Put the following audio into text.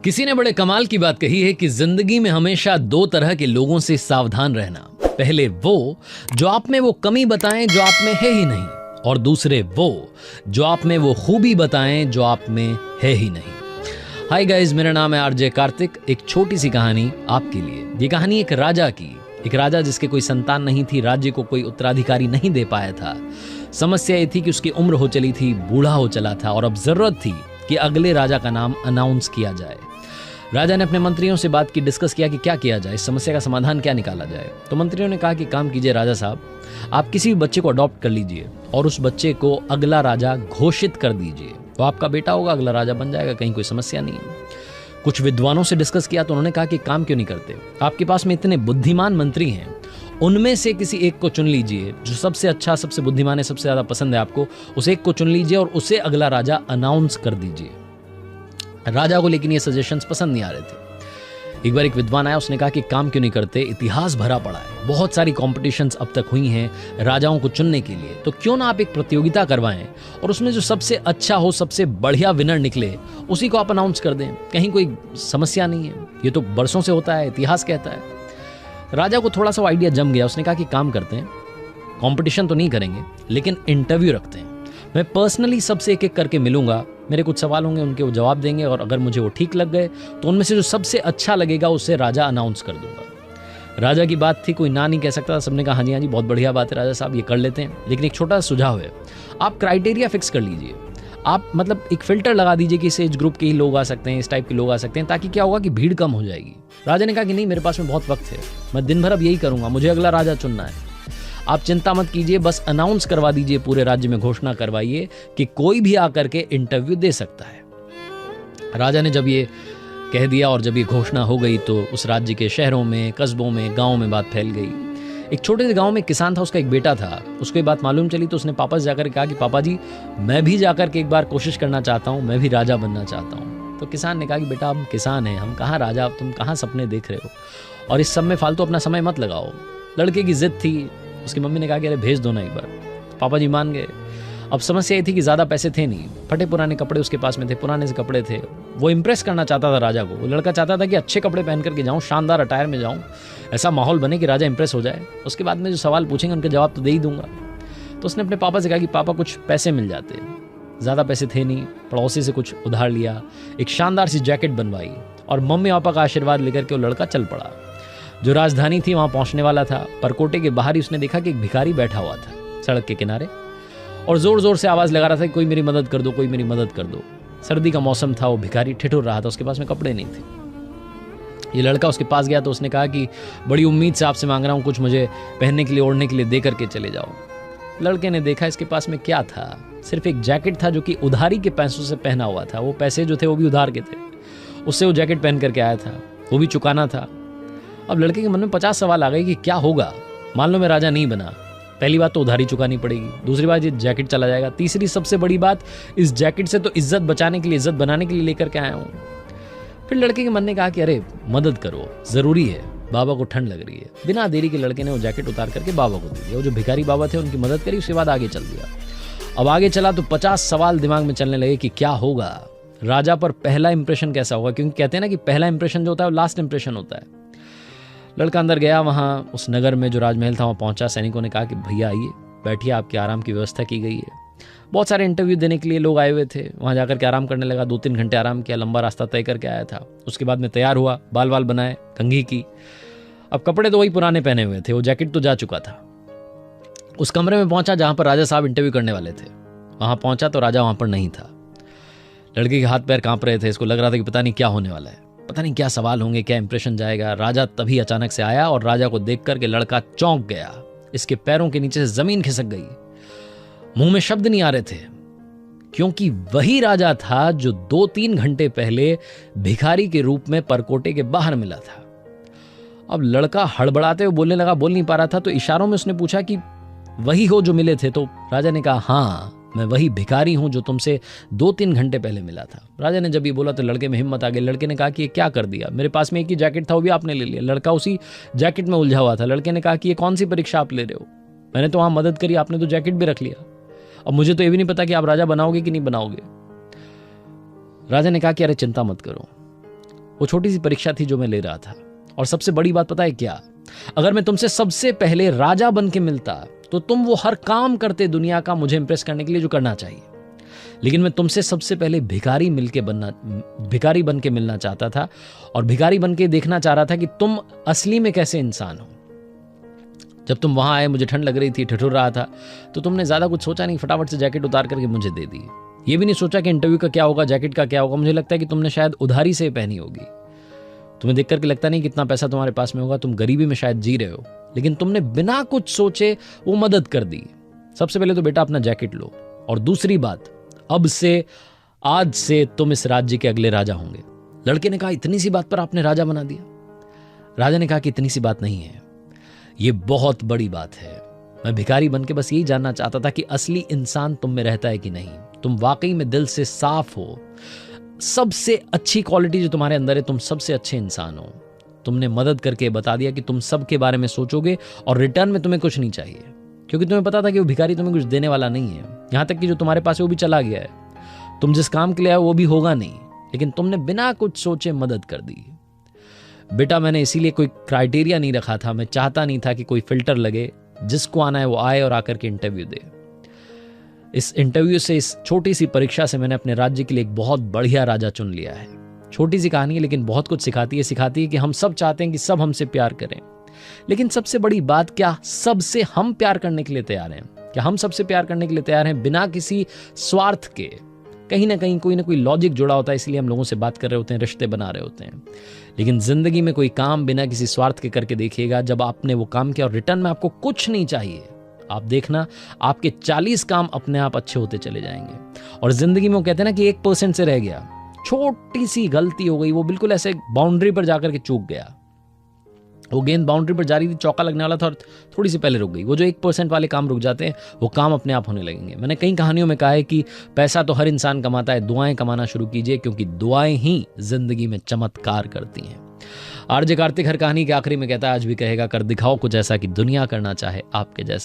किसी ने बड़े कमाल की बात कही है कि जिंदगी में हमेशा दो तरह के लोगों से सावधान रहना। पहले वो जो आप में वो कमी बताएं जो आप में है ही नहीं, और दूसरे वो जो आप में वो खूबी बताएं जो आप में है ही नहीं। हाय गाइस, मेरा नाम है आरजे कार्तिक। एक छोटी सी कहानी आपके लिए। ये कहानी एक राजा की, एक राजा जिसके कोई संतान नहीं थी, राज्य को कोई उत्तराधिकारी नहीं दे पाया था। समस्या ये थी कि उसकी उम्र हो चली थी, बूढ़ा हो चला था और अब जरूरत थी कि अगले राजा का नाम अनाउंस किया जाए। राजा ने अपने मंत्रियों से बात की, डिस्कस किया कि क्या किया जाए, इस समस्या का समाधान क्या निकाला जाए। तो मंत्रियों ने कहा कि काम कीजिए राजा साहब, आप किसी भी बच्चे को अडॉप्ट कर लीजिए और उस बच्चे को अगला राजा घोषित कर दीजिए। वो आपका बेटा होगा, अगला राजा बन जाएगा, कहीं कोई समस्या नहीं है। कुछ विद्वानों से डिस्कस किया तो उन्होंने कहा कि काम क्यों नहीं करते, आपके पास में इतने बुद्धिमान मंत्री हैं, उनमें से किसी एक को चुन लीजिए जो सबसे अच्छा, सबसे बुद्धिमान है, सबसे ज्यादा पसंद है आपको, उस एक को चुन लीजिए और उसे अगला राजा अनाउंस कर दीजिए। राजा को लेकिन ये सजेशंस पसंद नहीं आ रहे थे। एक बार एक विद्वान आया, उसने कहा कि काम क्यों नहीं करते, इतिहास भरा पड़ा है, बहुत सारी कॉम्पिटिशन्स अब तक हुई हैं राजाओं को चुनने के लिए, तो क्यों ना आप एक प्रतियोगिता करवाएं और उसमें जो सबसे अच्छा हो, सबसे बढ़िया विनर निकले, उसी को आप अनाउंस कर दें, कहीं कोई समस्या नहीं है। ये तो बरसों से होता है, इतिहास कहता है। राजा को थोड़ा सा आइडिया जम गया, उसने कहा कि काम करते हैं, कॉम्पिटिशन तो नहीं करेंगे लेकिन इंटरव्यू रखते हैं। मैं पर्सनली सबसे एक एक करके मिलूंगा, मेरे कुछ सवाल होंगे, उनके वो जवाब देंगे और अगर मुझे वो ठीक लग गए तो उनमें से जो सबसे अच्छा लगेगा उसे राजा अनाउंस कर दूंगा। राजा की बात थी, कोई ना नहीं कह सकता। सबने कहा हाँ जी बहुत बढ़िया बात है राजा साहब, ये कर लेते हैं। लेकिन एक छोटा सा सुझाव है, आप क्राइटेरिया फिक्स कर लीजिए। आप मतलब एक फिल्टर लगा दीजिए कि इस एज ग्रुप के ही लोग आ सकते हैं, इस टाइप के लोग आ सकते हैं, ताकि क्या होगा कि भीड़ कम हो जाएगी। राजा ने कहा कि नहीं, मेरे पास में बहुत वक्त है, मैं दिन भर अब यही करूंगा, मुझे अगला राजा चुनना है। आप चिंता मत कीजिए, बस अनाउंस करवा दीजिए, पूरे राज्य में घोषणा करवाइए कि कोई भी आकर के इंटरव्यू दे सकता है। राजा ने जब ये कह दिया और जब ये घोषणा हो गई तो उस राज्य के शहरों में, कस्बों में, गाँव में बात फैल गई। एक छोटे से गांव में किसान था, उसका एक बेटा था। उसको ये बात मालूम चली तो उसने पापा से जाकर कहा कि पापा जी, मैं भी जाकर के एक बार कोशिश करना चाहता हूँ, मैं भी राजा बनना चाहता हूँ। तो किसान ने कहा कि बेटा, हम किसान हैं, हम कहाँ राजा, तुम कहाँ सपने देख रहे हो, और इस सब में फालतू अपना समय मत लगाओ। लड़के की जिद थी, उसकी मम्मी ने कहा कि अरे भेज दो ना एक बार। पापा जी मान गए। अब समस्या ये थी कि ज़्यादा पैसे थे नहीं, फटे पुराने कपड़े उसके पास में थे, पुराने से कपड़े थे। वो इम्प्रेस करना चाहता था राजा को। वो लड़का चाहता था कि अच्छे कपड़े पहन करके जाऊँ, शानदार अटायर में जाऊँ, ऐसा माहौल बने कि राजा इंप्रेस हो जाए। उसके बाद में जो सवाल पूछेंगे उनके जवाब तो दे ही दूंगा। तो उसने अपने पापा से कहा कि पापा कुछ पैसे मिल जाते। ज़्यादा पैसे थे नहीं, पड़ोसी से कुछ उधार लिया, एक शानदार सी जैकेट बनवाई और मम्मी पापा का आशीर्वाद लेकर के वो लड़का चल पड़ा। जो राजधानी थी वहाँ पहुँचने वाला था। परकोटे के बाहर ही उसने देखा कि एक भिखारी बैठा हुआ था सड़क के किनारे और जोर जोर से आवाज़ लगा रहा था कि कोई मेरी मदद कर दो, कोई मेरी मदद कर दो। सर्दी का मौसम था, वो भिखारी ठिठुर रहा था, उसके पास में कपड़े नहीं थे। ये लड़का उसके पास गया तो उसने कहा कि बड़ी उम्मीद से आपसे मांग रहा हूँ, कुछ मुझे पहनने के लिए, ओढ़ने के लिए दे करके चले जाओ। लड़के ने देखा इसके पास में क्या था, सिर्फ एक जैकेट था जो कि उधारी के पैसों से पहना हुआ था। वो पैसे जो थे वो भी उधार के थे, उससे वो जैकेट पहन करके आया था, वो भी चुकाना था। अब लड़के के मन में 50 सवाल आ गए कि क्या होगा, मान लो मैं राजा नहीं बना। पहली बात तो उधारी चुकानी पड़ेगी, दूसरी बात ये जैकेट चला जाएगा, तीसरी सबसे बड़ी बात, इस जैकेट से तो इज्जत बचाने के लिए, इज्जत बनाने के लिए लेकर के आया हूँ। फिर लड़के के मन ने कहा कि अरे मदद करो, जरूरी है, बाबा को ठंड लग रही है। बिना देरी के लड़के ने वो जैकेट उतार करके बाबा को दे दिया। वो जो भिखारी बाबा थे उनकी मदद करी, उसके बाद आगे चल दिया। अब आगे चला तो 50 सवाल दिमाग में चलने लगे कि क्या होगा, राजा पर पहला इंप्रेशन कैसा होगा, क्योंकि कहते हैं ना कि पहला इंप्रेशन जो होता है वो लास्ट इंप्रेशन होता है। लड़का अंदर गया, वहाँ उस नगर में जो राजमहल था वहाँ पहुँचा। सैनिकों ने कहा कि भैया आइए, बैठिए, आपके आराम की व्यवस्था की गई है। बहुत सारे इंटरव्यू देने के लिए लोग आए हुए थे। वहाँ जाकर के आराम करने लगा, 2-3 घंटे आराम किया, लंबा रास्ता तय करके आया था। उसके बाद में तैयार हुआ, बाल वाल बनाए, कंघी की। अब कपड़े तो वही पुराने पहने हुए थे, वो जैकेट तो जा चुका था। उस कमरे में पहुंचा जहाँ पर राजा साहब इंटरव्यू करने वाले थे। वहाँ पहुंचा तो राजा वहाँ पर नहीं था। लड़के के हाथ पैर कांप रहे थे, इसको लग रहा था कि पता नहीं क्या होने वाला है, पता नहीं क्या सवाल होंगे, क्या इंप्रेशन जाएगा। राजा तभी अचानक से आया और राजा को देख करके लड़का चौंक गया। इसके पैरों के नीचे से जमीन खिसक गई, मुंह में शब्द नहीं आ रहे थे, क्योंकि वही राजा था जो 2-3 घंटे पहले भिखारी के रूप में परकोटे के बाहर मिला था। अब लड़का हड़बड़ाते हुए बोलने लगा, बोल नहीं पा रहा था, तो इशारों में उसने पूछा कि वही हो जो मिले थे। तो राजा ने कहा हाँ, मैं वही भिखारी हूं जो तुमसे 2-3 घंटे पहले मिला था। राजा ने जब ये बोला तो लड़के में हिम्मत आ गई। लड़के ने कहा कि ये क्या कर दिया, मेरे पास में एक ही जैकेट था, वो भी आपने ले लिया। लड़का उसी जैकेट में उलझा हुआ था। लड़के ने कहा कि ये कौन सी परीक्षा आप ले रहे हो, मैंने तो वहां मदद करी, आपने तो जैकेट भी रख लिया। अब मुझे तो ये भी नहीं पता कि आप राजा बनाओगे कि नहीं बनाओगे। राजा ने कहा कि अरे चिंता मत करो, वो छोटी सी परीक्षा थी जो मैं ले रहा था। और सबसे बड़ी बात पता है क्या, अगर मैं तुमसे सबसे पहले राजा बन के मिलता तो तुम वो हर काम करते दुनिया का मुझे इंप्रेस करने के लिए जो करना चाहिए, लेकिन मैं तुमसे सबसे पहले भिखारी बन के मिलना चाहता था और भिखारी बन के देखना चाह रहा था कि तुम असली में कैसे इंसान हो। जब तुम वहां आए, मुझे ठंड लग रही थी, ठिठुर रहा था, तो तुमने ज्यादा कुछ सोचा नहीं, फटाफट से जैकेट उतार करके मुझे दे दी। ये भी नहीं सोचा कि इंटरव्यू का क्या होगा, जैकेट का क्या होगा। मुझे लगता है कि तुमने शायद उधारी से पहनी होगी। तुम्हें देख करके लगता नहीं कितना पैसा तुम्हारे पास में होगा, तुम गरीबी में शायद जी रहे हो, लेकिन तुमने बिना कुछ सोचे वो मदद कर दी। सबसे पहले तो बेटा अपना जैकेट लो, और दूसरी बात, अब से आज से तुम इस राज्य के अगले राजा होंगे। लड़के ने कहा इतनी सी बात पर आपने राजा बना दिया? राजा ने कहा कि इतनी सी बात नहीं है, ये बहुत बड़ी बात है। मैं भिखारी बन के बस यही जानना चाहता था कि असली इंसान तुम में रहता है कि नहीं, तुम वाकई में दिल से साफ हो, सबसे अच्छी क्वालिटी जो तुम्हारे अंदर है, तुम सबसे अच्छे इंसान हो। तुमने मदद करके बता दिया कि तुम सबके बारे में सोचोगे और रिटर्न में तुम्हें कुछ नहीं चाहिए, क्योंकि तुम्हें पता था कि वो भिखारी तुम्हें कुछ देने वाला नहीं है। यहां तक कि जो तुम्हारे पास है वो भी चला गया है, तुम जिस काम के लिए आए वो भी होगा नहीं, लेकिन तुमने बिना कुछ सोचे मदद कर दी। बेटा मैंने इसीलिए कोई क्राइटेरिया नहीं रखा था, मैं चाहता नहीं था कि कोई फिल्टर लगे, जिसको आना है वो आए और आकर के इंटरव्यू दे। इस इंटरव्यू से, इस छोटी सी परीक्षा से मैंने अपने राज्य के लिए एक बहुत बढ़िया राजा चुन लिया है। छोटी सी कहानी है लेकिन बहुत कुछ सिखाती है कि हम सब चाहते हैं कि सब हमसे प्यार करें, लेकिन सबसे बड़ी बात, क्या सबसे हम प्यार करने के लिए तैयार हैं? क्या हम सबसे प्यार करने के लिए तैयार हैं बिना किसी स्वार्थ के? कहीं ना कहीं कोई ना कोई लॉजिक जुड़ा होता है, इसलिए हम लोगों से बात कर रहे होते हैं, रिश्ते बना रहे होते हैं। लेकिन जिंदगी में कोई काम बिना किसी स्वार्थ के करके देखिएगा, जब आपने वो काम किया और रिटर्न में आपको कुछ नहीं चाहिए, आप देखना आपके 40 काम अपने आप अच्छे होते चले जाएंगे। और जिंदगी में वो कहते हैं ना कि 1% से रह गया, छोटी सी गलती हो गई, वो बिल्कुल ऐसे बाउंड्री पर जाकर के चूक गया, वो गेंद बाउंड्री पर जा रही थी, चौका लगने वाला था और थोड़ी सी पहले रुक गई। वो जो 1% वाले काम रुक जाते हैं, वो काम अपने आप होने लगेंगे। मैंने कई कहानियों में कहा है कि पैसा तो हर इंसान कमाता है, दुआएं कमाना शुरू कीजिए, क्योंकि दुआएं ही जिंदगी में चमत्कार करती हैं। आरजे कार्तिक हर कहानी के आखिरी में कहता है, आज भी कहेगा, कर दिखाओ कुछ ऐसा कि दुनिया करना चाहे आपके जैसा।